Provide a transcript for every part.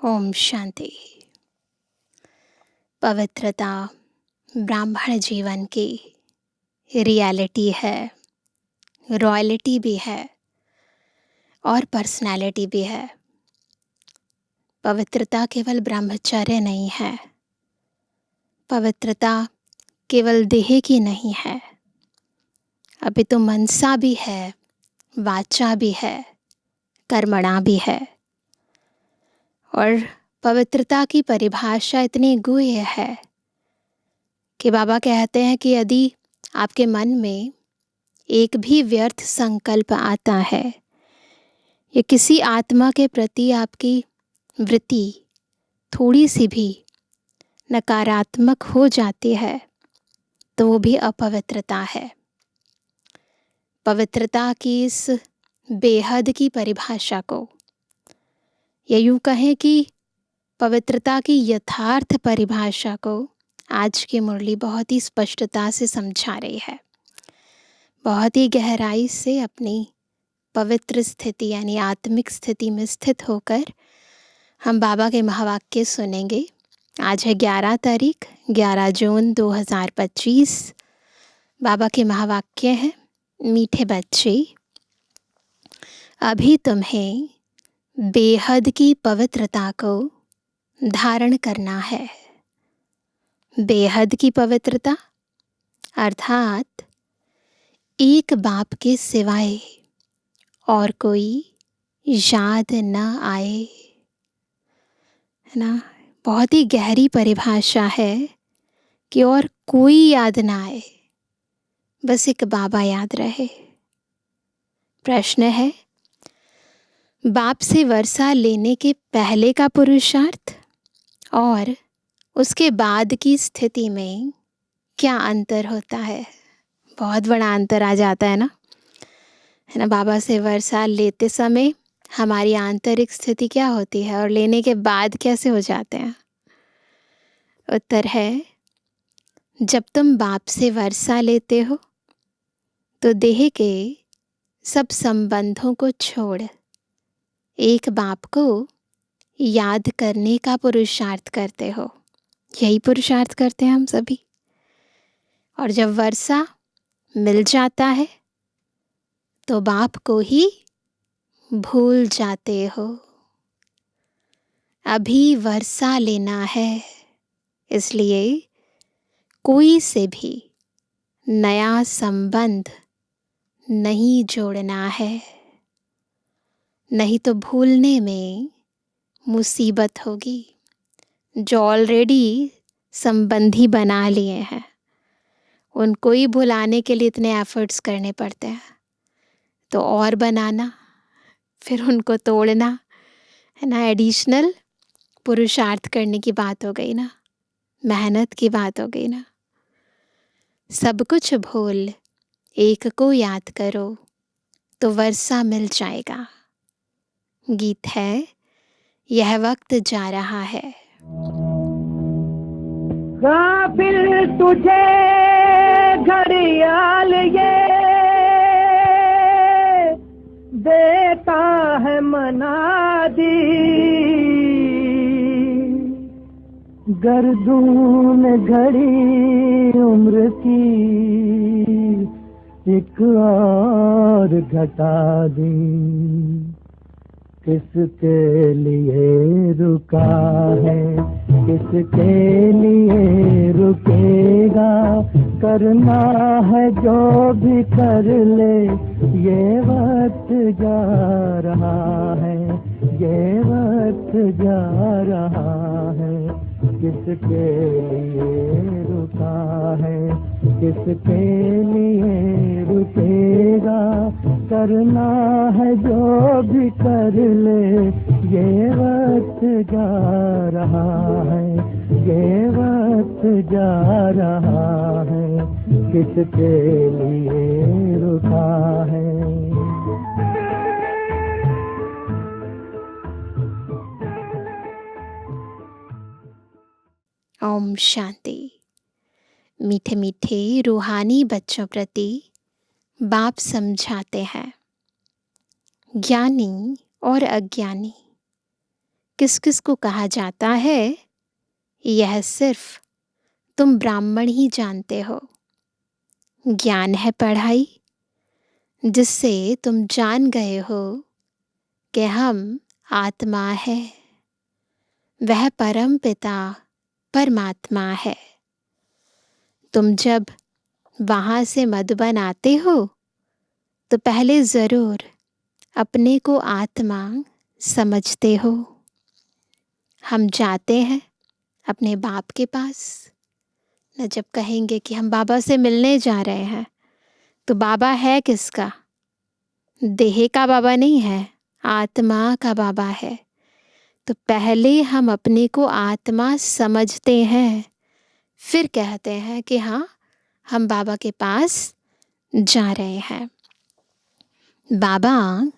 ओम शांति। पवित्रता ब्राह्मण जीवन की रियलिटी है, रॉयल्टी भी है और पर्सनैलिटी भी है। पवित्रता केवल ब्रह्मचर्य नहीं है, पवित्रता केवल देह की नहीं है, अभी तो मनसा भी है, वाचा भी है, कर्मणा भी है। और पवित्रता की परिभाषा इतनी गूढ़ है कि बाबा कहते हैं कि यदि आपके मन में एक भी व्यर्थ संकल्प आता है या किसी आत्मा के प्रति आपकी वृत्ति थोड़ी सी भी नकारात्मक हो जाती है तो वो भी अपवित्रता है। पवित्रता की इस बेहद की परिभाषा को या यूँ कहें कि पवित्रता की यथार्थ परिभाषा को आज की मुरली बहुत ही स्पष्टता से समझा रही है। बहुत ही गहराई से अपनी पवित्र स्थिति यानी आत्मिक स्थिति में स्थित होकर हम बाबा के महावाक्य सुनेंगे। आज है 11 तारीख 11 जून 2025। बाबा के महावाक्य हैं, मीठे बच्चे अभी तुम्हें बेहद की पवित्रता को धारण करना है। बेहद की पवित्रता अर्थात एक बाप के सिवाय और कोई याद न आए, है ना। बहुत ही गहरी परिभाषा है कि और कोई याद ना आए, बस एक बाबा याद रहे। प्रश्न है, बाप से वर्षा लेने के पहले का पुरुषार्थ और उसके बाद की स्थिति में क्या अंतर होता है। बहुत बड़ा अंतर आ जाता है ना। बाबा से वर्षा लेते समय हमारी आंतरिक स्थिति क्या होती है और लेने के बाद कैसे हो जाते हैं। उत्तर है, जब तुम बाप से वर्षा लेते हो तो देह के सब संबंधों को छोड़ एक बाप को याद करने का पुरुषार्थ करते हो। यही पुरुषार्थ करते हैं हम सभी। और जब वर्षा मिल जाता है तो बाप को ही भूल जाते हो। अभी वर्षा लेना है, इसलिए कोई से भी नया संबंध नहीं जोड़ना है, नहीं तो भूलने में मुसीबत होगी। जो ऑलरेडी संबंधी बना लिए हैं उनको ही भुलाने के लिए इतने एफर्ट्स करने पड़ते हैं, तो और बनाना, फिर उनको तोड़ना, है ना। एडिशनल पुरुषार्थ करने की बात हो गई ना, मेहनत की बात हो गई ना। सब कुछ भूल एक को याद करो तो वर्षा मिल जाएगा। गीत है, यह वक्त जा रहा है। गाफिल तुझे घड़ियाल ये देता है मनादी, गर्दून घड़ी उम्र की एक और घटा दी। किसके लिए रुका है, किसके लिए रुकेगा, करना है जो भी कर ले, ये वक्त जा रहा है, ये वक्त जा रहा है। किसके लिए रुका है, किसके लिए रुकेगा, करना है जो भी कर ले, ये वक्त जा रहा है, ये वक्त जा रहा है। किसके लिए रुका है। ओम शांति। मीठे मीठे रूहानी बच्चों प्रति बाप समझाते हैं, ज्ञानी और अज्ञानी किस किस को कहा जाता है, यह सिर्फ तुम ब्राह्मण ही जानते हो। ज्ञान है पढ़ाई, जिससे तुम जान गए हो कि हम आत्मा है, वह परम पिता परमात्मा है। तुम जब वहाँ से मधुबन आते हो तो पहले ज़रूर अपने को आत्मा समझते हो। हम जाते हैं अपने बाप के पास न, जब कहेंगे कि हम बाबा से मिलने जा रहे हैं, तो बाबा है किसका? देह का बाबा नहीं है, आत्मा का बाबा है। तो पहले हम अपने को आत्मा समझते हैं, फिर कहते हैं कि हाँ, हम बाबा के पास जा रहे हैं। बाबा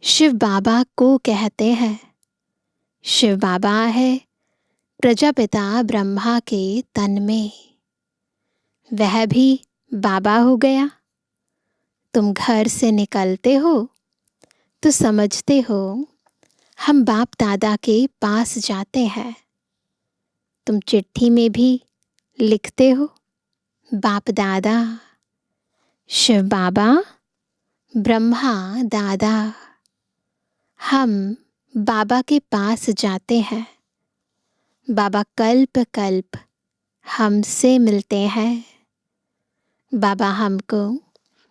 शिव बाबा को कहते हैं। शिव बाबा है प्रजापिता ब्रह्मा के तन में, वह भी बाबा हो गया। तुम घर से निकलते हो तो समझते हो हम बाप दादा के पास जाते हैं। तुम चिट्ठी में भी लिखते हो बाप दादा, शिव बाबा, ब्रह्मा दादा। हम बाबा के पास जाते हैं। बाबा कल्प कल्प हमसे मिलते हैं। बाबा हमको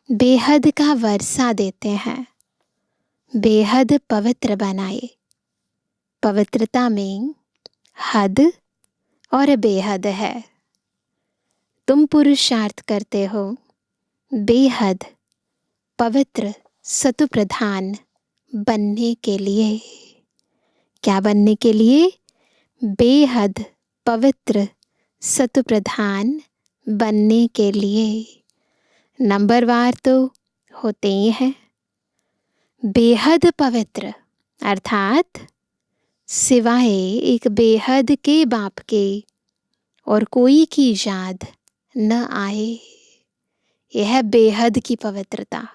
बेहद का वर्षा देते हैं, बेहद पवित्र बनाए। पवित्रता में हद और बेहद है। तुम पुरुषार्थ करते हो बेहद पवित्र सतु प्रधान बनने के लिए। क्या बनने के लिए? बेहद पवित्र सतु प्रधान बनने के लिए। नंबरवार तो होते ही हैं। बेहद पवित्र अर्थात सिवाय एक बेहद के बाप के और कोई की याद न आए। यह बेहद की पवित्रता।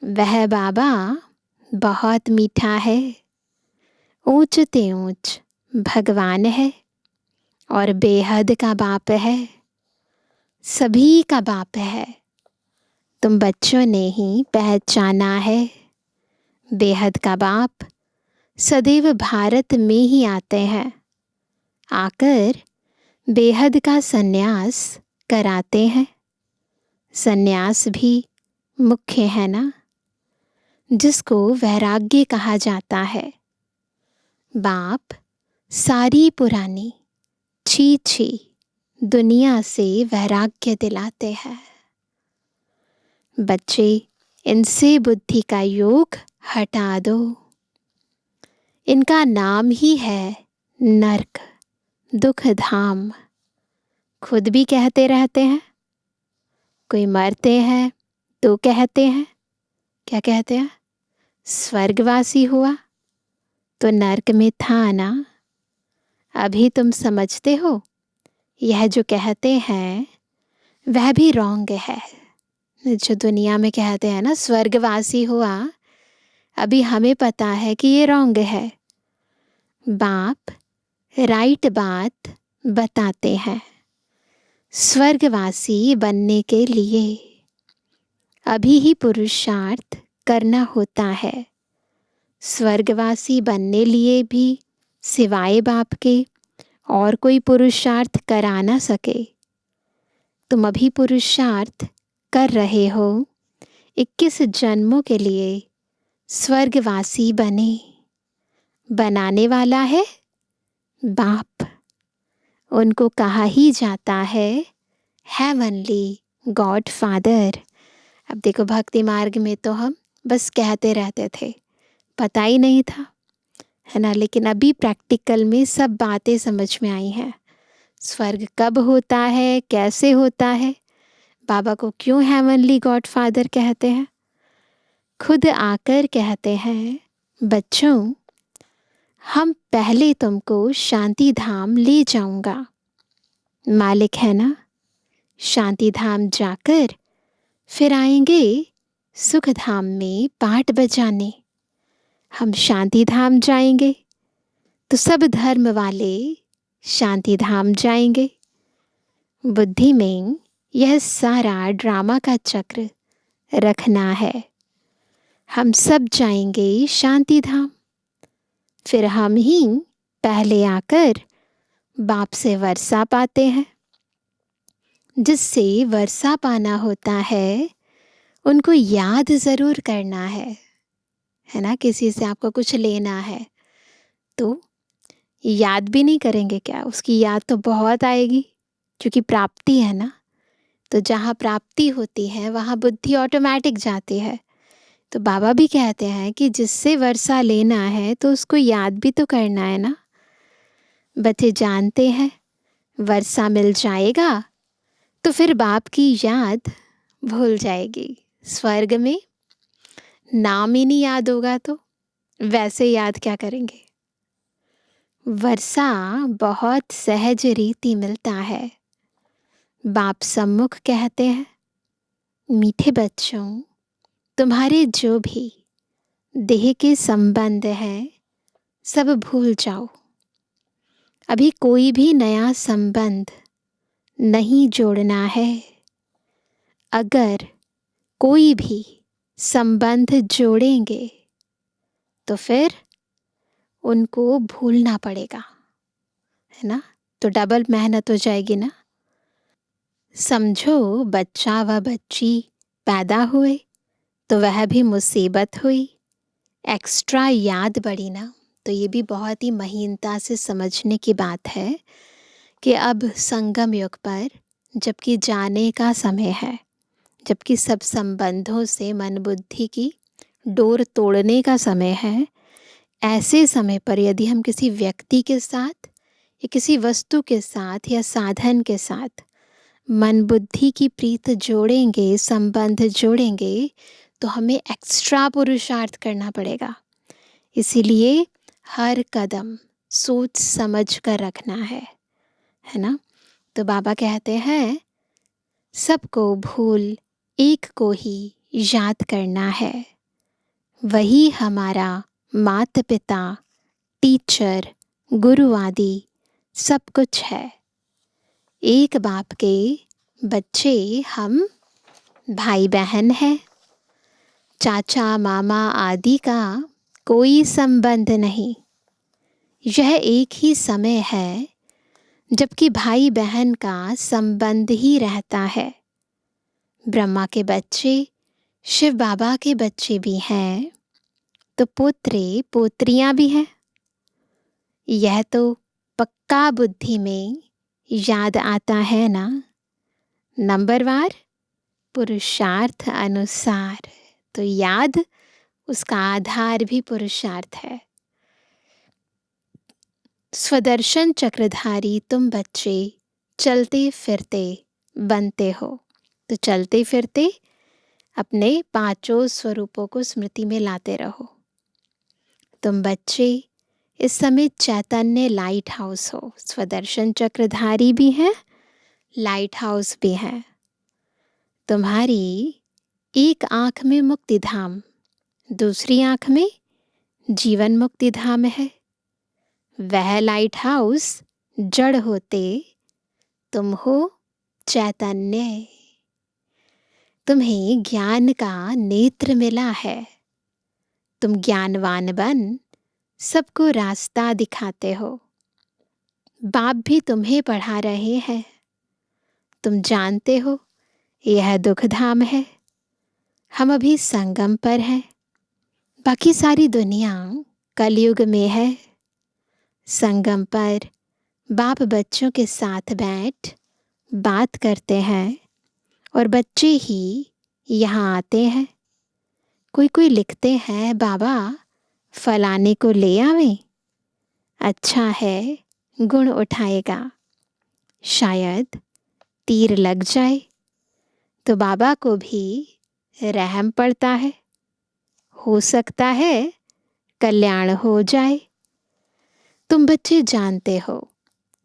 वह बाबा बहुत मीठा है, ऊंच ते ऊंच भगवान है और बेहद का बाप है, सभी का बाप है। तुम बच्चों ने ही पहचाना है। बेहद का बाप सदैव भारत में ही आते हैं, आकर बेहद का सन्यास कराते हैं। सन्यास भी मुख्य है ना, जिसको वैराग्य कहा जाता है। बाप सारी पुरानी छी छी दुनिया से वैराग्य दिलाते हैं। बच्चे, इनसे बुद्धि का योग हटा दो। इनका नाम ही है नरक, दुख धाम। खुद भी कहते रहते हैं। कोई मरते हैं तो कहते हैं, क्या कहते हैं? स्वर्गवासी हुआ तो नरक में था ना। अभी तुम समझते हो यह जो कहते हैं वह भी रॉन्ग है। जो दुनिया में कहते हैं ना स्वर्गवासी हुआ, अभी हमें पता है कि ये रॉन्ग है। बाप राइट बात बताते हैं। स्वर्गवासी बनने के लिए अभी ही पुरुषार्थ करना होता है। स्वर्गवासी बनने लिए भी सिवाय बाप के और कोई पुरुषार्थ करा ना सके। तुम अभी पुरुषार्थ कर रहे हो 21 जन्मों के लिए स्वर्गवासी बने। बनाने वाला है बाप। उनको कहा ही जाता है हेवनली गॉड फादर। अब देखो, भक्ति मार्ग में तो हम बस कहते रहते थे, पता ही नहीं था, है ना। लेकिन अभी प्रैक्टिकल में सब बातें समझ में आई हैं। स्वर्ग कब होता है, कैसे होता है, बाबा को क्यों हेवनली गॉड फादर कहते हैं। खुद आकर कहते हैं, बच्चों, हम पहले तुमको शांति धाम ले जाऊंगा। मालिक है ना, शांति धाम जाकर फिर आएंगे सुख धाम में पाठ बजाने। हम शांति धाम जाएंगे तो सब धर्म वाले शांति धाम जाएंगे। बुद्धि में यह सारा ड्रामा का चक्र रखना है। हम सब जाएंगे शांति धाम, फिर हम ही पहले आकर बाप से वर्षा पाते हैं। जिससे वर्षा पाना होता है उनको याद ज़रूर करना है ना। किसी से आपको कुछ लेना है तो याद भी नहीं करेंगे क्या? उसकी याद तो बहुत आएगी, क्योंकि प्राप्ति है ना। तो जहाँ प्राप्ति होती है वहाँ बुद्धि ऑटोमेटिक जाती है। तो बाबा भी कहते हैं कि जिससे वर्षा लेना है तो उसको याद भी तो करना है ना। बच्चे जानते हैं वर्षा मिल जाएगा तो फिर बाप की याद भूल जाएगी। स्वर्ग में नाम ही नहीं याद होगा तो वैसे याद क्या करेंगे? वर्षा बहुत सहज रीति मिलता है। बाप सम्मुख कहते हैं, मीठे बच्चों, तुम्हारे जो भी देह के संबंध हैं सब भूल जाओ। अभी कोई भी नया संबंध नहीं जोड़ना है। अगर कोई भी संबंध जोड़ेंगे तो फिर उनको भूलना पड़ेगा, है ना। तो डबल मेहनत हो जाएगी ना। समझो बच्चा व बच्ची पैदा हुए तो वह भी मुसीबत हुई, एक्स्ट्रा याद बढ़ी ना। तो ये भी बहुत ही महीनता से समझने की बात है कि अब संगम युग पर जबकि जाने का समय है, जबकि सब संबंधों से मन बुद्धि की डोर तोड़ने का समय है, ऐसे समय पर यदि हम किसी व्यक्ति के साथ या किसी वस्तु के साथ या साधन के साथ मन बुद्धि की प्रीत जोड़ेंगे, संबंध जोड़ेंगे, तो हमें एक्स्ट्रा पुरुषार्थ करना पड़ेगा। इसीलिए हर कदम सोच समझ कर रखना है ना। तो बाबा कहते हैं सबको भूल एक को ही याद करना है। वही हमारा माता पिता, टीचर, गुरु आदि सब कुछ है। एक बाप के बच्चे हम भाई बहन हैं। चाचा मामा आदि का कोई संबंध नहीं। यह एक ही समय है जबकि भाई बहन का संबंध ही रहता है। ब्रह्मा के बच्चे शिव बाबा के बच्चे भी हैं तो पोत्रे पोत्रियां भी हैं। यह तो पक्का बुद्धि में याद आता है ना। नंबरवार पुरुषार्थ अनुसार। तो याद उसका आधार भी पुरुषार्थ है। स्वदर्शन चक्रधारी तुम बच्चे चलते फिरते बनते हो। तो चलते फिरते अपने पांचों स्वरूपों को स्मृति में लाते रहो। तुम बच्चे इस समय चैतन्य लाइट हाउस हो। स्वदर्शन चक्रधारी भी हैं, लाइट हाउस भी है। तुम्हारी एक आंख में मुक्ति धाम, दूसरी आंख में जीवन मुक्ति धाम है। वह लाइट हाउस जड़ होते तुम हो चैतन्य। तुम्हें ज्ञान का नेत्र मिला है। तुम ज्ञानवान बन सबको रास्ता दिखाते हो। बाप भी तुम्हें पढ़ा रहे हैं। तुम जानते हो यह दुख धाम है। हम अभी संगम पर हैं, बाकी सारी दुनिया कलयुग में है। संगम पर बाप बच्चों के साथ बैठ बात करते हैं और बच्चे ही यहाँ आते हैं। कोई कोई लिखते हैं बाबा फलाने को ले आवें, अच्छा है गुण उठाएगा, शायद तीर लग जाए तो बाबा को भी रहम पड़ता है, हो सकता है कल्याण हो जाए। तुम बच्चे जानते हो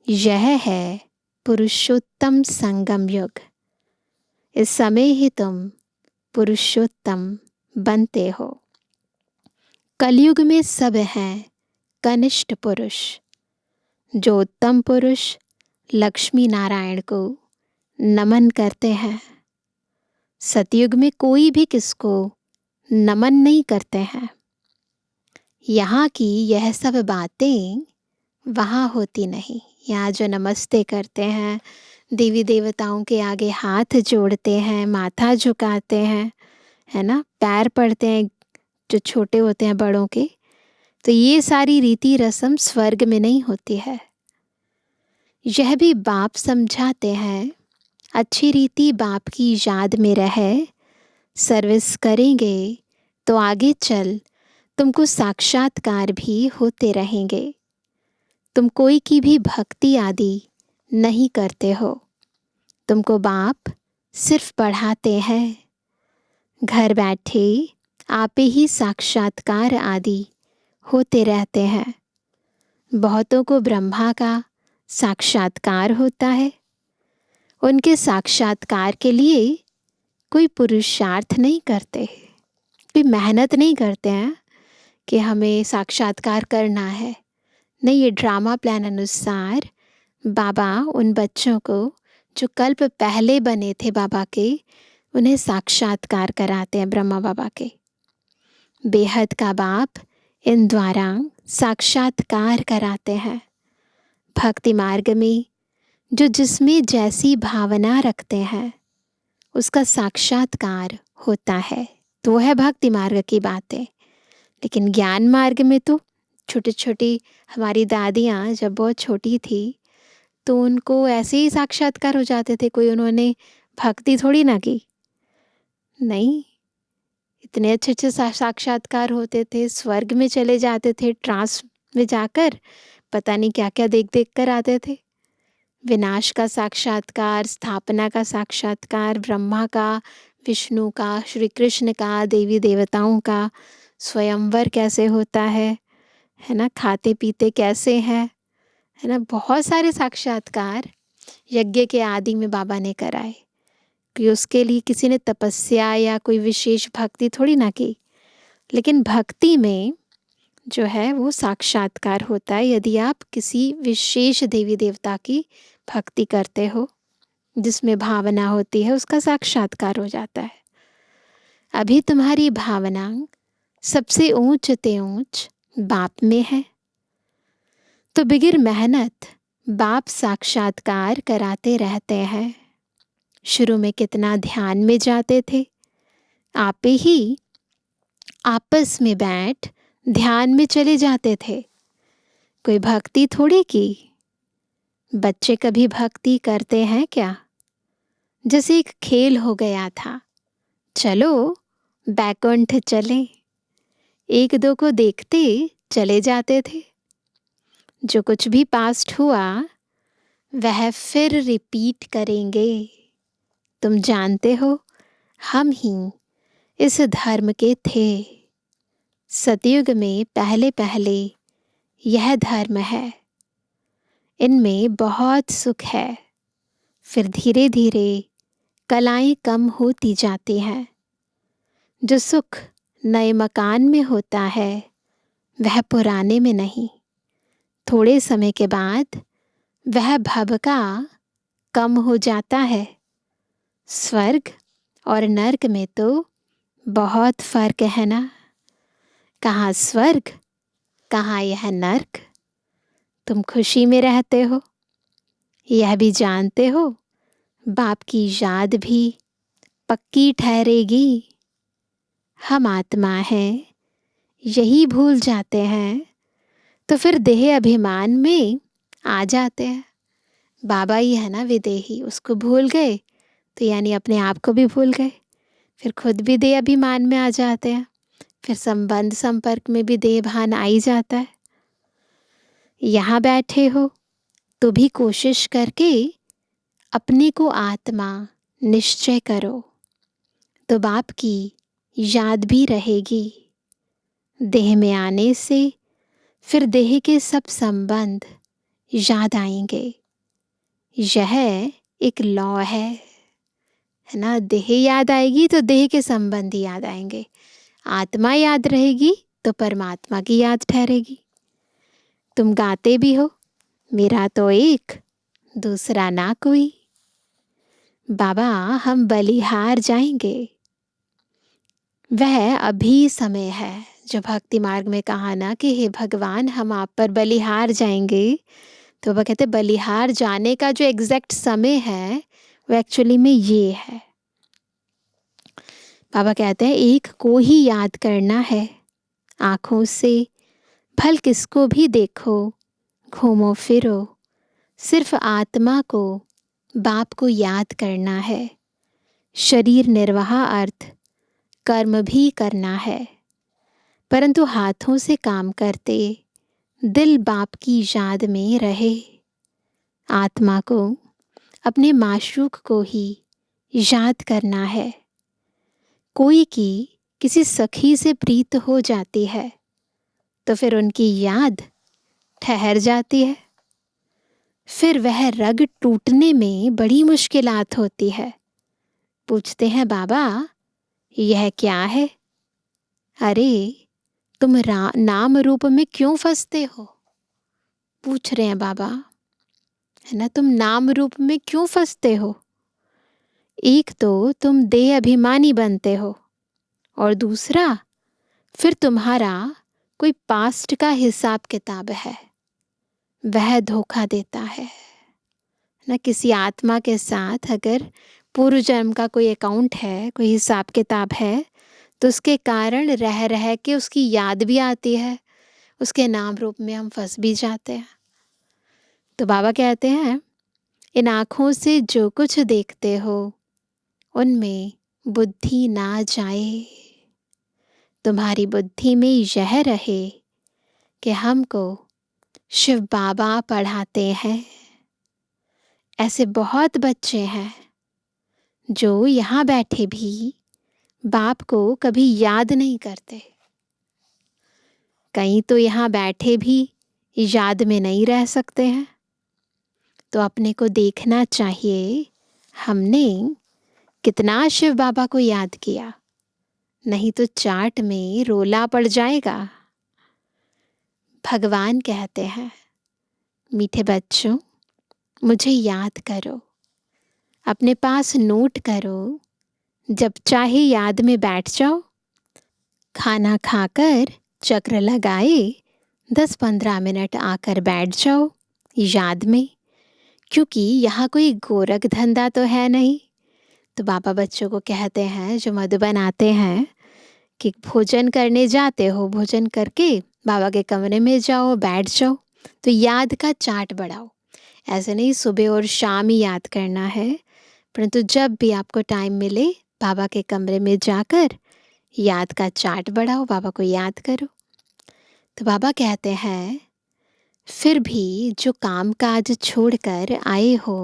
यह है पुरुषोत्तम संगम युग। इस समय ही तुम पुरुषोत्तम बनते हो। कलयुग में सब हैं कनिष्ठ पुरुष, जो उत्तम पुरुष लक्ष्मी नारायण को नमन करते हैं। सतयुग में कोई भी किसको नमन नहीं करते हैं। यहाँ की यह सब बातें वहाँ होती नहीं। यहाँ जो नमस्ते करते हैं, देवी देवताओं के आगे हाथ जोड़ते हैं, माथा झुकाते हैं, है ना, पैर पड़ते हैं जो छोटे होते हैं बड़ों के, तो ये सारी रीति रस्म स्वर्ग में नहीं होती है। यह भी बाप समझाते हैं, अच्छी रीति बाप की याद में रहे, सर्विस करेंगे तो आगे चल तुमको साक्षात्कार भी होते रहेंगे। तुम कोई की भी भक्ति आदि नहीं करते हो, तुमको बाप सिर्फ पढ़ाते हैं। घर बैठे आप ही साक्षात्कार आदि होते रहते हैं। बहुतों को ब्रह्मा का साक्षात्कार होता है। उनके साक्षात्कार के लिए कोई पुरुषार्थ नहीं करते, कोई मेहनत नहीं करते हैं कि हमें साक्षात्कार करना है। नहीं, ये ड्रामा प्लान अनुसार बाबा उन बच्चों को जो कल्प पहले बने थे बाबा के, उन्हें साक्षात्कार कराते हैं ब्रह्मा बाबा के। बेहद का बाप इन द्वारा साक्षात्कार कराते हैं। भक्ति मार्ग में जो जिसमें जैसी भावना रखते हैं उसका साक्षात्कार होता है, तो वह भक्ति मार्ग की बात है। लेकिन ज्ञान मार्ग में तो छोटी छोटी हमारी दादियाँ जब बहुत छोटी थी तो उनको ऐसे ही साक्षात्कार हो जाते थे, कोई उन्होंने भक्ति थोड़ी ना की। नहीं, इतने अच्छे अच्छे साक्षात्कार होते थे, स्वर्ग में चले जाते थे, ट्रांस में जाकर पता नहीं क्या क्या देख देख कर आते थे। विनाश का साक्षात्कार, स्थापना का साक्षात्कार, ब्रह्मा का, विष्णु का, श्री कृष्ण का, देवी देवताओं का, स्वयंवर कैसे होता है ना, खाते पीते कैसे हैं, है ना, बहुत सारे साक्षात्कार यज्ञ के आदि में बाबा ने कराए। कि उसके लिए किसी ने तपस्या या कोई विशेष भक्ति थोड़ी ना की, लेकिन भक्ति में जो है वो साक्षात्कार होता है। यदि आप किसी विशेष देवी देवता की भक्ति करते हो जिसमें भावना होती है, उसका साक्षात्कार हो जाता है। अभी तुम्हारी भावना सबसे ऊंच ते ऊंच बाप में है, तो बिगिर मेहनत बाप साक्षात्कार कराते रहते हैं। शुरू में कितना ध्यान में जाते थे, आप ही आपस में बैठ ध्यान में चले जाते थे, कोई भक्ति थोड़ी की। बच्चे कभी भक्ति करते हैं क्या? जैसे एक खेल हो गया था, चलो बैकुंठ चलें, एक दो को देखते चले जाते थे। जो कुछ भी पास्ट हुआ वह फिर रिपीट करेंगे। तुम जानते हो, हम ही इस धर्म के थे। सतयुग में पहले पहले यह धर्म है, इनमें बहुत सुख है। फिर धीरे धीरे कलाएं कम होती जाती हैं। जो सुख नए मकान में होता है वह पुराने में नहीं। थोड़े समय के बाद वह भभका कम हो जाता है। स्वर्ग और नर्क में तो बहुत फर्क है ना। कहाँ स्वर्ग, कहाँ यह नर्क। तुम खुशी में रहते हो, यह भी जानते हो, बाप की याद भी पक्की ठहरेगी। हम आत्मा हैं, यही भूल जाते हैं तो फिर देह अभिमान में आ जाते हैं। बाबा ही है ना विदेही, उसको भूल गए तो यानी अपने आप को भी भूल गए। फिर खुद भी देह अभिमान में आ जाते हैं, फिर संबंध संपर्क में भी देह भान आ ही जाता है। यहाँ बैठे हो तो भी कोशिश करके अपने को आत्मा निश्चय करो, तो बाप की याद भी रहेगी। देह में आने से फिर देह के सब संबंध याद आएंगे। यह एक लॉ है ना। देह याद आएगी तो देह के संबंध याद आएंगे। आत्मा याद रहेगी तो परमात्मा की याद ठहरेगी। तुम गाते भी हो, मेरा तो एक, दूसरा ना कोई। बाबा हम बलिहार जाएंगे, वह अभी समय है। जो भक्ति मार्ग में कहा ना कि हे भगवान हम आप पर बलिहार जाएंगे, तो वह कहते बलिहार जाने का जो एग्जैक्ट समय है वो एक्चुअली में ये है। बाबा कहते हैं एक को ही याद करना है, आँखों से भल किसको भी देखो, घूमो फिरो सिर्फ आत्मा को, बाप को याद करना है। शरीर निर्वाह अर्थ कर्म भी करना है, परंतु हाथों से काम करते दिल बाप की याद में रहे। आत्मा को अपने माशूक को ही याद करना है। कोई की किसी सखी से प्रीत हो जाती है तो फिर उनकी याद ठहर जाती है। फिर वह रग टूटने में बड़ी मुश्किलात होती है। पूछते हैं बाबा यह क्या है? अरे तुम नाम रूप में क्यों फंसते हो? पूछ रहे हैं बाबा, है ना, तुम नाम रूप में क्यों फंसते हो? एक तो तुम देह अभिमानी बनते हो, और दूसरा फिर तुम्हारा कोई पास्ट का हिसाब किताब है, वह धोखा देता है ना। किसी आत्मा के साथ अगर पूर्व जन्म का कोई अकाउंट है, कोई हिसाब किताब है, तो उसके कारण रह रह के उसकी याद भी आती है, उसके नाम रूप में हम फंस भी जाते हैं। तो बाबा कहते हैं इन आँखों से जो कुछ देखते हो उनमें बुद्धि ना जाए। तुम्हारी बुद्धि में यह रहे कि हमको शिव बाबा पढ़ाते हैं। ऐसे बहुत बच्चे हैं जो यहाँ बैठे भी बाप को कभी याद नहीं करते। कहीं तो यहाँ बैठे भी याद में नहीं रह सकते हैं। तो अपने को देखना चाहिए हमने कितना शिव बाबा को याद किया, नहीं तो चाट में रोला पड़ जाएगा। भगवान कहते हैं मीठे बच्चों मुझे याद करो, अपने पास नोट करो, जब चाहे याद में बैठ जाओ। खाना खाकर चक्र लगाए 10-15 मिनट आकर बैठ जाओ याद में, क्योंकि यहाँ कोई गोरख धंधा तो है नहीं। तो बाबा बच्चों को कहते हैं जो मधुबन आते हैं कि भोजन करने जाते हो, भोजन करके बाबा के कमरे में जाओ, बैठ जाओ, तो याद का चार्ट बढ़ाओ। ऐसे नहीं सुबह और शाम ही याद करना है, परंतु जब भी आपको टाइम मिले बाबा के कमरे में जाकर याद का चार्ट बढ़ाओ, बाबा को याद करो। तो बाबा कहते हैं फिर भी जो काम काज छोड़कर आए हो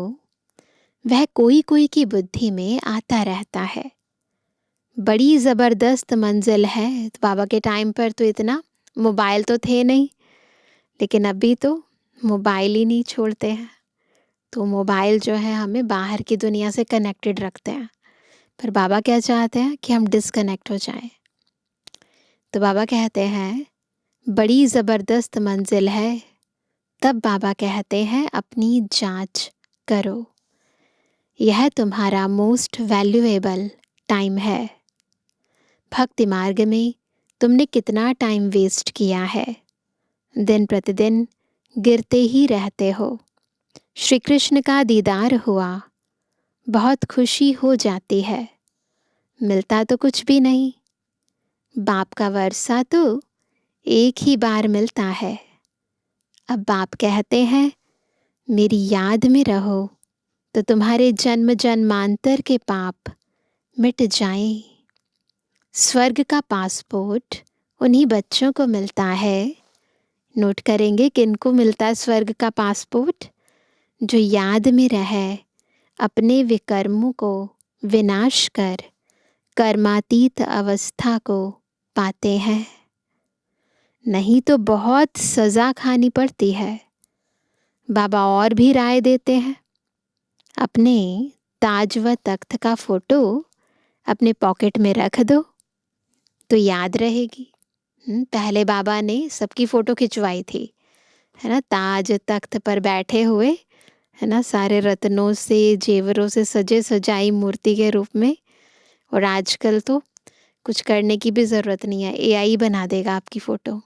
वह कोई कोई की बुद्धि में आता रहता है। बड़ी ज़बरदस्त मंजिल है। तो बाबा के टाइम पर तो इतना मोबाइल तो थे नहीं, लेकिन अभी तो मोबाइल ही नहीं छोड़ते हैं। तो मोबाइल जो है हमें बाहर की दुनिया से कनेक्टेड रखते हैं, पर बाबा क्या चाहते हैं कि हम डिस्कनेक्ट हो जाएं। तो बाबा कहते हैं बड़ी ज़बरदस्त मंजिल है। तब बाबा कहते हैं अपनी जांच करो, यह तुम्हारा मोस्ट वैल्यूएबल टाइम है। भक्ति मार्ग में तुमने कितना टाइम वेस्ट किया है, दिन प्रतिदिन गिरते ही रहते हो। श्री कृष्ण का दीदार हुआ, बहुत खुशी हो जाती है, मिलता तो कुछ भी नहीं। बाप का वर्षा तो एक ही बार मिलता है। अब बाप कहते हैं मेरी याद में रहो तो तुम्हारे जन्म जन्मांतर के पाप मिट जाएं। स्वर्ग का पासपोर्ट उन्हीं बच्चों को मिलता है। नोट करेंगे किनको मिलता है स्वर्ग का पासपोर्ट? जो याद में रहे, अपने विकर्मों को विनाश कर कर्मातीत अवस्था को पाते हैं। नहीं तो बहुत सज़ा खानी पड़ती है। बाबा और भी राय देते हैं, अपने ताज व तख्त का फ़ोटो अपने पॉकेट में रख दो तो याद रहेगी, पहले बाबा ने सबकी फ़ोटो खिंचवाई थी, है ना, ताज तख्त पर बैठे हुए, है ना, सारे रत्नों से जेवरों से सजे सजाई मूर्ति के रूप में। और आजकल तो कुछ करने की भी ज़रूरत नहीं है, एआई बना देगा आपकी फ़ोटो।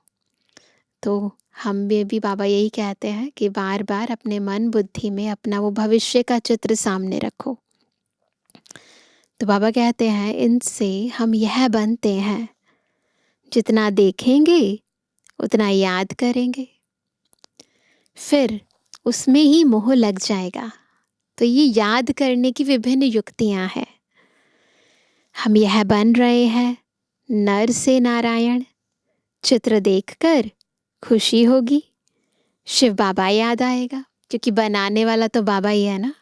तो हम में भी बाबा यही कहते हैं कि बार बार अपने मन बुद्धि में अपना वो भविष्य का चित्र सामने रखो। तो बाबा कहते हैं इनसे हम यह बनते हैं, जितना देखेंगे उतना याद करेंगे, फिर उसमें ही मोह लग जाएगा। तो ये याद करने की विभिन्न युक्तियां हैं। हम यह बन रहे हैं, नर से नारायण, चित्र देखकर खुशी होगी, शिव बाबा याद आएगा, क्योंकि बनाने वाला तो बाबा ही है ना।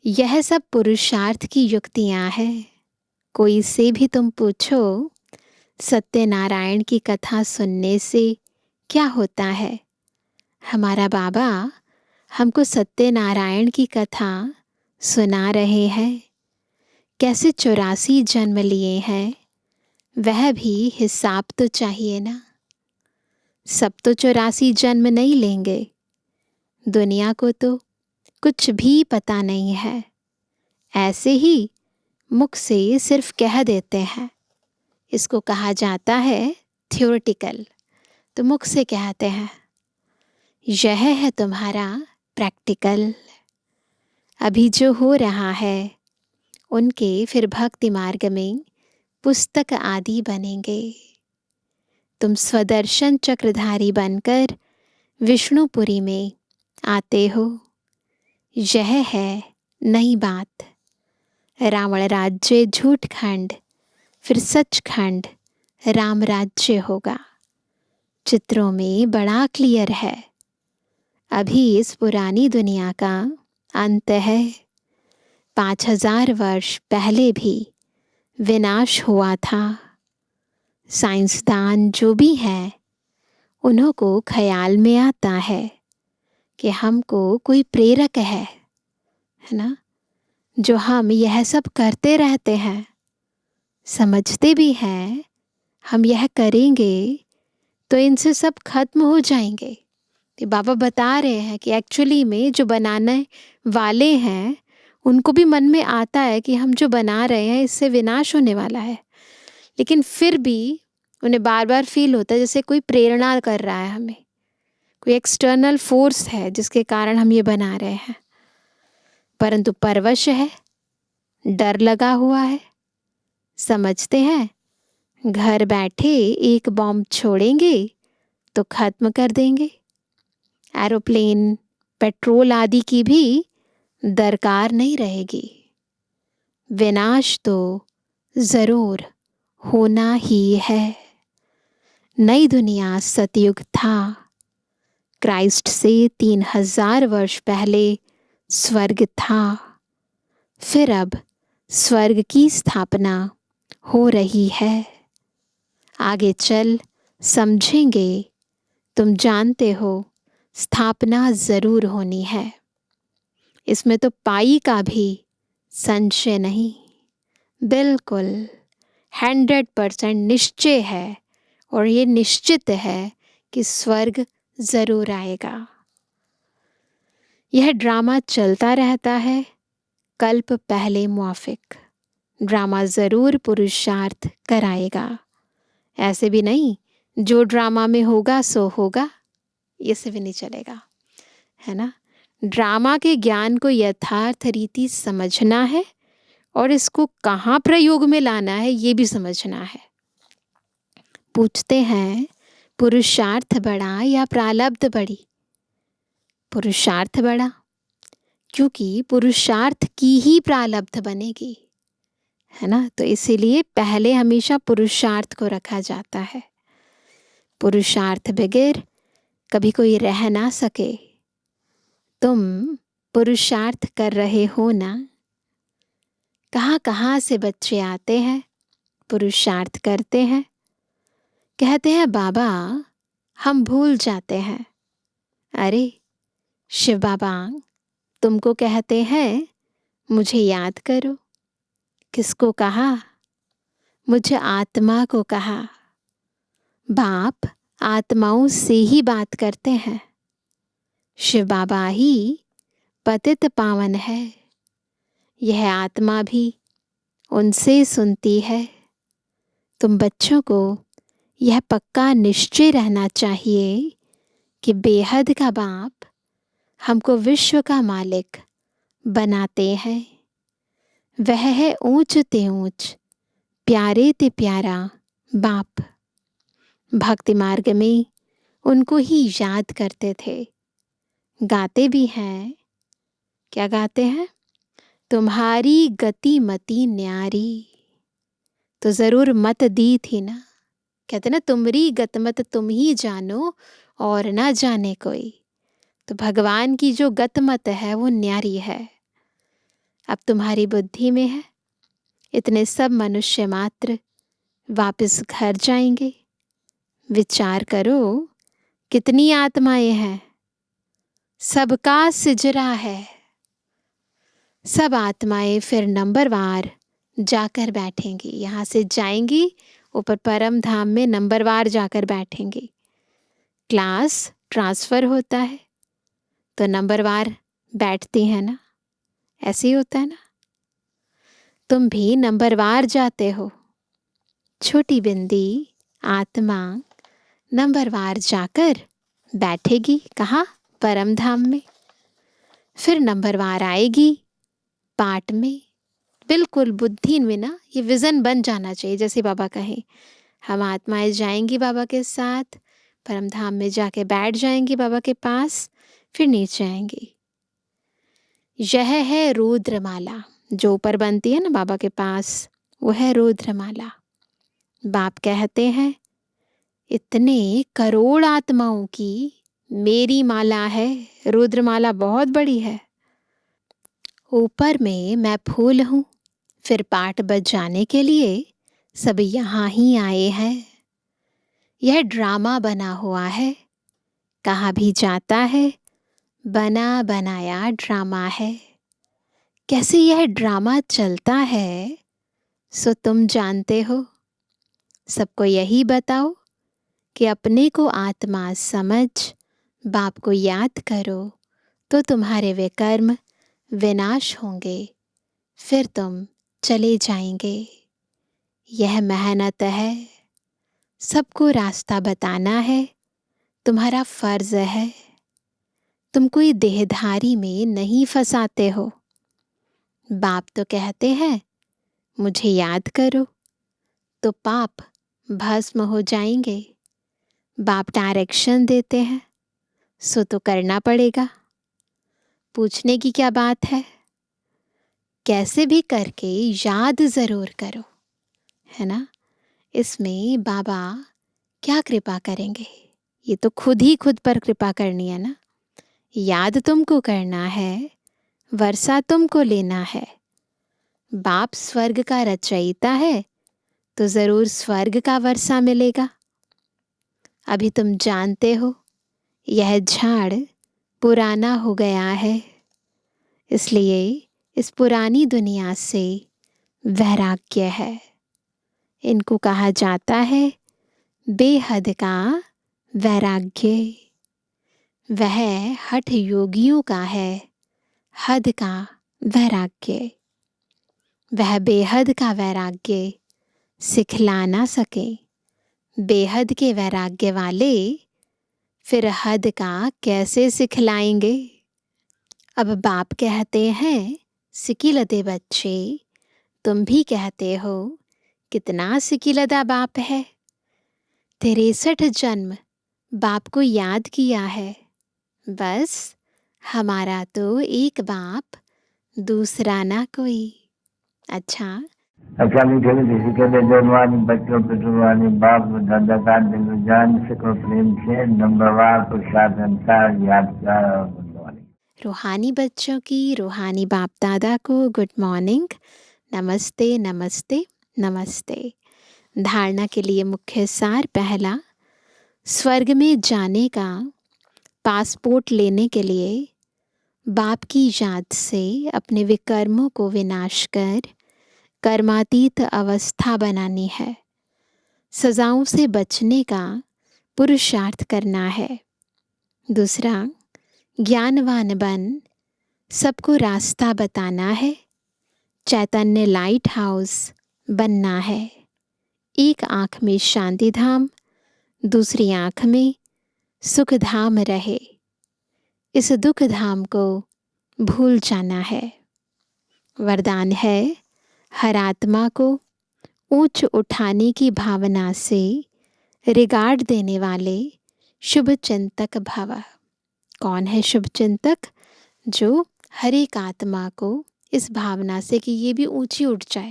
यह सब पुरुषार्थ की युक्तियां हैं। कोई से भी तुम पूछो सत्यनारायण की कथा सुनने से क्या होता है, हमारा बाबा हमको सत्यनारायण की कथा सुना रहे हैं। कैसे 84 जन्म लिए हैं, वह भी हिसाब तो चाहिए ना। सब तो 84 जन्म नहीं लेंगे। दुनिया को तो कुछ भी पता नहीं है, ऐसे ही मुख से सिर्फ कह देते हैं। इसको कहा जाता है थ्योरेटिकल, तो मुख से कहते हैं। यह है तुम्हारा प्रैक्टिकल। अभी जो हो रहा है उनके फिर भक्ति मार्ग में पुस्तक आदि बनेंगे। तुम स्वदर्शन चक्रधारी बनकर विष्णुपुरी में आते हो। यह है नई बात। रावण राज्य झूठ खंड, फिर सचखंड राम राज्य होगा। चित्रों में बड़ा क्लियर है। अभी इस पुरानी दुनिया का अंत है। 5000 वर्ष पहले भी विनाश हुआ था। साइंसदान जो भी हैं, उन्हों को ख्याल में आता है कि हमको कोई प्रेरक है ना, जो हम यह सब करते रहते हैं। समझते भी हैं हम यह करेंगे तो इनसे सब खत्म हो जाएंगे। तो बाबा बता रहे हैं कि एक्चुअली में जो बनाने वाले हैं उनको भी मन में आता है कि हम जो बना रहे हैं इससे विनाश होने वाला है, लेकिन फिर भी उन्हें बार बार फील होता है जैसे कोई प्रेरणा कर रहा है हमें, कोई एक्सटर्नल फोर्स है जिसके कारण हम ये बना रहे हैं। परंतु परवश है, डर लगा हुआ है। समझते हैं घर बैठे एक बॉम्ब छोड़ेंगे तो खत्म कर देंगे। एरोप्लेन, पेट्रोल आदि की भी दरकार नहीं रहेगी। विनाश तो जरूर होना ही है। नई दुनिया सतयुग था। क्राइस्ट से 3000 वर्ष पहले स्वर्ग था। फिर अब स्वर्ग की स्थापना हो रही है। आगे चल समझेंगे। तुम जानते हो स्थापना जरूर होनी है। इसमें तो पाई का भी संशय नहीं। बिल्कुल 100% निश्चय है, और ये निश्चित है कि स्वर्ग जरूर आएगा। यह ड्रामा चलता रहता है कल्प पहले मुआफिक। ड्रामा जरूर पुरुषार्थ कराएगा। ऐसे भी नहीं जो ड्रामा में होगा सो होगा, ये से भी नहीं चलेगा, है ना। ड्रामा के ज्ञान को यथार्थ रीति समझना है और इसको कहाँ प्रयोग में लाना है ये भी समझना है। पूछते हैं पुरुषार्थ बड़ा या प्रारब्ध बड़ी? पुरुषार्थ बड़ा, क्योंकि पुरुषार्थ की ही प्रारब्ध बनेगी, है ना। तो इसीलिए पहले हमेशा पुरुषार्थ को रखा जाता है। पुरुषार्थ बगैर कभी कोई रह ना सके। तुम पुरुषार्थ कर रहे हो ना। कहाँ कहाँ से बच्चे आते हैं, पुरुषार्थ करते हैं, कहते हैं बाबा हम भूल जाते हैं। अरे शिव बाबा तुमको कहते हैं मुझे याद करो। किसको कहा? मुझे आत्मा को कहा। बाप आत्माओं से ही बात करते हैं। शिव बाबा ही पतित पावन है। यह आत्मा भी उनसे सुनती है। तुम बच्चों को यह पक्का निश्चय रहना चाहिए कि बेहद का बाप हमको विश्व का मालिक बनाते हैं। वह है ऊंच ते ऊंच, प्यारे ते प्यारा बाप। भक्ति मार्ग में उनको ही याद करते थे। गाते भी हैं। क्या गाते हैं? तुम्हारी गति मति न्यारी। तो जरूर मत दी थी ना। कहते ना, तुमरी गत मत तुम ही जानो और ना जाने कोई। तो भगवान की जो गतमत है वो न्यारी है। अब तुम्हारी बुद्धि में है। इतने सब मनुष्य मात्र वापस घर जाएंगे। विचार करो, कितनी आत्माएं हैं। सबका सिजरा है। सब आत्माएं फिर नंबरवार जाकर बैठेंगी। यहाँ से जाएंगी, ऊपर परम धाम में नंबरवार जाकर बैठेंगी। क्लास ट्रांसफ़र होता है तो नंबरवार बैठती है ना। ऐसे ही होता है ना। तुम भी नंबरवार जाते हो। छोटी बिंदी आत्मा नंबरवार जाकर बैठेगी। कहाँ? परम धाम में। फिर नंबरवार आएगी पाठ में। बिल्कुल बुद्धि में ना ये विज़न बन जाना चाहिए। जैसे बाबा कहे, हम आत्माएं जाएंगी बाबा के साथ, परम धाम में जाके बैठ जाएंगी बाबा के पास, फिर नीचे आएंगी। यह है रुद्रमाला। जो ऊपर बनती है ना बाबा के पास, वो है रुद्रमाला। बाप कहते हैं, इतने करोड़ आत्माओं की मेरी माला है। रुद्रमाला बहुत बड़ी है। ऊपर में मैं फूल हूँ। फिर पाठ बजाने के लिए सब यहाँ ही आए हैं। यह ड्रामा बना हुआ है। कहाँ भी जाता है बना बनाया ड्रामा है। कैसे यह ड्रामा चलता है सो तुम जानते हो। सबको यही बताओ कि अपने को आत्मा समझ बाप को याद करो तो तुम्हारे वे कर्म विनाश होंगे। फिर तुम चले जाएंगे। यह मेहनत है। सबको रास्ता बताना है। तुम्हारा फर्ज है। तुम कोई देहधारी में नहीं फंसाते हो। बाप तो कहते हैं, मुझे याद करो, तो पाप भस्म हो जाएंगे। बाप डायरेक्शन देते हैं, सो तो करना पड़ेगा। पूछने की क्या बात है। कैसे भी करके याद ज़रूर करो, है ना। इसमें बाबा क्या कृपा करेंगे। ये तो खुद ही खुद पर कृपा करनी है ना। याद तुमको करना है, वर्षा तुमको लेना है। बाप स्वर्ग का रचयिता है तो ज़रूर स्वर्ग का वर्षा मिलेगा। अभी तुम जानते हो यह झाड़ पुराना हो गया है, इसलिए इस पुरानी दुनिया से वैराग्य है। इनको कहा जाता है बेहद का वैराग्य। वह हठ योगियों का है हद का वैराग्य। वह बेहद का वैराग्य सिखला ना सके। बेहद के वैराग्य वाले फिर हद का कैसे सिखलाएंगे। अब बाप कहते हैं, सिकिलदे बच्चे, तुम भी कहते हो कितना सिकिलदा बाप है। 63 जन्म बाप को याद किया है। बस हमारा तो एक बाप, दूसरा ना कोई। अच्छा मीठे मीठे के जवानी बच्चों पे जुबानी बाप दादा का दिल जान सको प्रेम से नंबरवार प्रसाद अनुसार याद कर। रूहानी बच्चों की रूहानी बाप दादा को गुड मॉर्निंग, नमस्ते नमस्ते नमस्ते। धारणा के लिए मुख्य सार। पहला, स्वर्ग में जाने का पासपोर्ट लेने के लिए बाप की याद से अपने विकर्मों को विनाश कर कर्मातीत अवस्था बनानी है। सजाओं से बचने का पुरुषार्थ करना है। दूसरा, ज्ञानवान बन सबको रास्ता बताना है। चैतन्य लाइट हाउस बनना है। एक आँख में शांति धाम, दूसरी आँख में सुख धाम रहे। इस दुख धाम को भूल जाना है। वरदान है, हर आत्मा को ऊंच उठाने की भावना से रिगार्ड देने वाले शुभ चिंतक भव। कौन है शुभ चिंतक? जो हर एक आत्मा को इस भावना से कि ये भी ऊंची उठ जाए,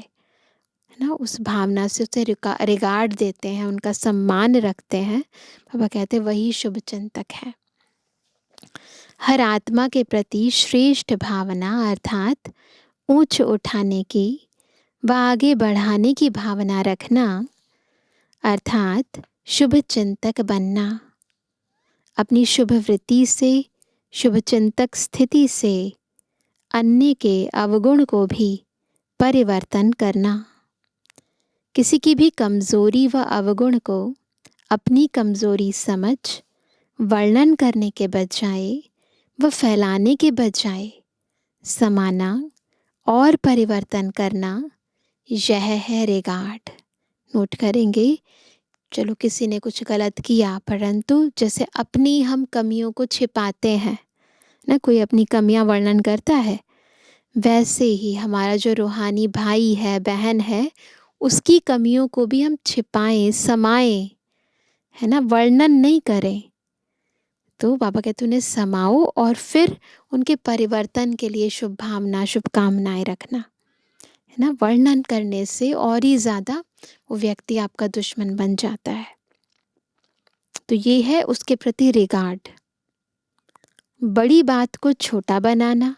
है ना, उस भावना से उसे रिगार्ड देते हैं, उनका सम्मान रखते हैं। बाबा कहते हैं वही शुभ चिंतक है। हर आत्मा के प्रति श्रेष्ठ भावना अर्थात ऊंच उठाने की व आगे बढ़ाने की भावना रखना अर्थात शुभ चिंतक बनना। अपनी शुभ वृत्ति से, शुभ चिंतक स्थिति से अन्य के अवगुण को भी परिवर्तन करना। किसी की भी कमजोरी व अवगुण को अपनी कमजोरी समझ वर्णन करने के बजाय व फैलाने के बजाय समाना और परिवर्तन करना, यह है रिगार्ड। नोट करेंगे, चलो किसी ने कुछ गलत किया, परंतु जैसे अपनी हम कमियों को छिपाते हैं ना, कोई अपनी कमियां वर्णन करता है, वैसे ही हमारा जो रूहानी भाई है, बहन है, उसकी कमियों को भी हम छिपाएं, समाएं, है ना, वर्णन नहीं करें। तो बाबा कहते उन्हें समाओ और फिर उनके परिवर्तन के लिए शुभ भावना, शुभकामनाएं रखना, है ना। वर्णन करने से और ही ज़्यादा वो व्यक्ति आपका दुश्मन बन जाता है। तो ये है उसके प्रति रिगार्ड। बड़ी बात को छोटा बनाना,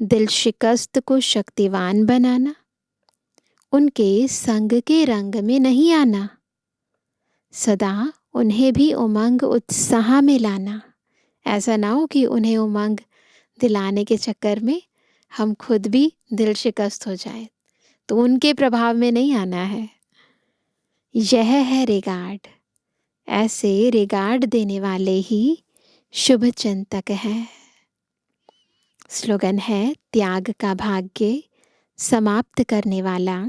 दिल शिकस्त को शक्तिवान बनाना, उनके संग के रंग में नहीं आना, सदा उन्हें भी उमंग उत्साह में लाना। ऐसा ना हो कि उन्हें उमंग दिलाने के चक्कर में हम खुद भी दिल शिकस्त हो जाए, तो उनके प्रभाव में नहीं आना है। यह है रिगार्ड। ऐसे रिगार्ड देने वाले ही शुभ चिंतक हैं। स्लोगन है, त्याग का भाग्य समाप्त करने वाला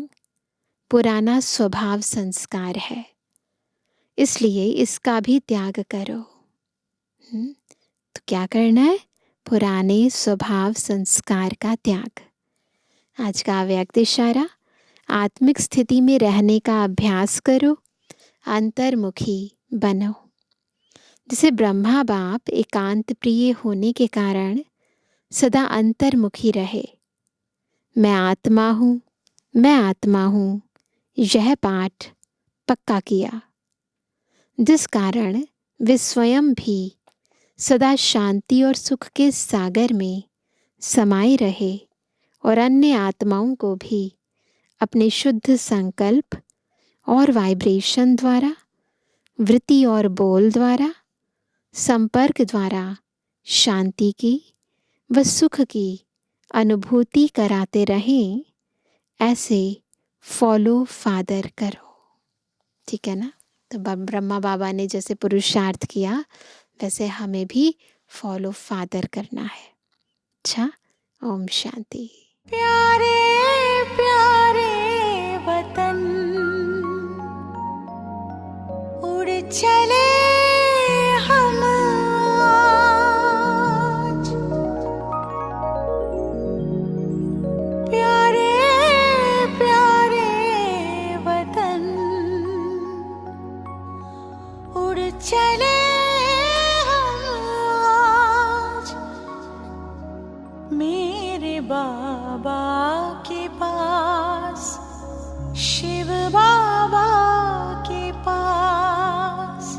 पुराना स्वभाव संस्कार है, इसलिए इसका भी त्याग करो। तो क्या करना है? पुराने स्वभाव संस्कार का त्याग। आज का व्यक्त इशारा, आत्मिक स्थिति में रहने का अभ्यास करो, अंतर्मुखी बनो। जैसे ब्रह्मा बाप एकांत प्रिय होने के कारण सदा अंतर्मुखी रहे। मैं आत्मा हूँ, मैं आत्मा हूँ, यह पाठ पक्का किया, जिस कारण वे स्वयं भी सदा शांति और सुख के सागर में समाये रहे और अन्य आत्माओं को भी अपने शुद्ध संकल्प और वाइब्रेशन द्वारा, वृत्ति और बोल द्वारा, संपर्क द्वारा शांति की व सुख की अनुभूति कराते रहें। ऐसे फॉलो फादर करो। ठीक है ना। तो ब्रह्मा बाबा ने जैसे पुरुषार्थ किया, वैसे हमें भी फॉलो फादर करना है। अच्छा, ओम शांति। प्यारे प्यारे वतन, उड़ चले हम आज। प्यारे प्यारे वतन, उड़ चले हम आज मेरे बाबा के पास, शिव बाबा के पास,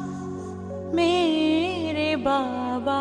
मेरे बाबा